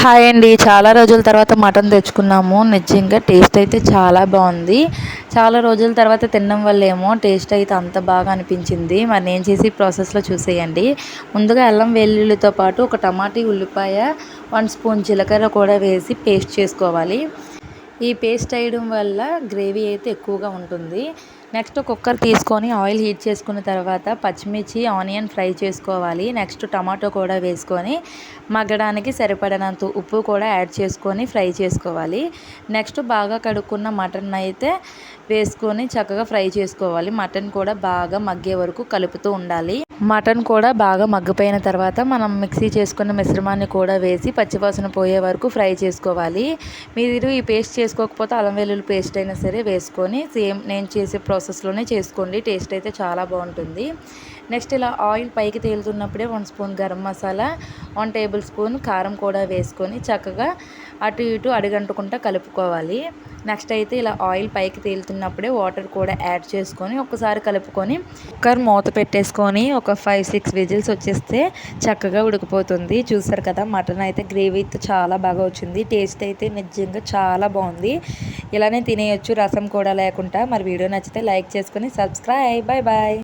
Hi అండి. చాలా రోజుల తర్వాత మటన్ తెచ్చుకున్నాము. నిజంగా టేస్ట్ అయితే చాలా బాగుంది. చాలా రోజుల తర్వాత తినడం వల్ల ఏమో టేస్ట్ అయితే అంత బాగా అనిపించింది. మరి నేను చేసి ప్రాసెస్లో చూసేయండి. ముందుగా అల్లం వెల్లుల్లితో పాటు ఒక టమాటీ, ఉల్లిపాయ, 1 స్పూన్ జీలకర్ర కూడా వేసి పేస్ట్ చేసుకోవాలి. ఈ పేస్ట్ వేయడం వల్ల గ్రేవీ అయితే ఎక్కువగా ఉంటుంది. నెక్స్ట్ కుక్కర్ తీసుకొని ఆయిల్ హీట్ చేసుకున్న తర్వాత పచ్చిమిర్చి, ఆనియన్ ఫ్రై చేసుకోవాలి. నెక్స్ట్ టమాటో కూడా వేసుకొని మగ్గడానికి సరిపడినంత ఉప్పు కూడా యాడ్ చేసుకొని ఫ్రై చేసుకోవాలి. నెక్స్ట్ బాగా కడుక్కున్న మటన్ అయితే వేసుకొని చక్కగా ఫ్రై చేసుకోవాలి. మటన్ కూడా బాగా మగ్గే వరకు కలుపుతూ ఉండాలి. మటన్ కూడా బాగా మగ్గిపోయిన తర్వాత మనం మిక్సీ చేసుకున్న మిశ్రమాన్ని కూడా వేసి పచ్చివాసన పోయే వరకు ఫ్రై చేసుకోవాలి. మీరు ఈ పేస్ట్ చేసుకోకపోతే అల్లం వెల్లుల్లి పేస్ట్ అయినా సరే వేసుకొని సేమ్ నేను చేసే ప్రాసెస్లోనే చేసుకోండి. టేస్ట్ అయితే చాలా బాగుంటుంది. నెక్స్ట్ ఇలా ఆయిల్ పైకి తేలుతున్నప్పుడే 1 spoon garam masala, 1 table spoon కారం కూడా వేసుకొని చక్కగా అటు ఇటు అడుగంటుకుంటా కలుపుకోవాలి. నెక్స్ట్ అయితే ఇలా ఆయిల్ పైకి తేలుతున్నప్పుడే వాటర్ కూడా యాడ్ చేసుకొని ఒకసారి కలుపుకొని కుక్కర్ మూత పెట్టేసుకొని ఒక 5-6 విజిల్స్ వచ్చేస్తే చక్కగా ఉడికిపోతుంది. చూసారు కదా, మటన్ అయితే గ్రేవీ అయితే చాలా బాగా వచ్చింది. టేస్ట్ అయితే నిజంగా చాలా బాగుంది. ఇలానే తినేయొచ్చు రసం కూడా లేకుండా. మరి వీడియో నచ్చితే లైక్ చేసుకొని సబ్స్క్రైబ్. Bye bye.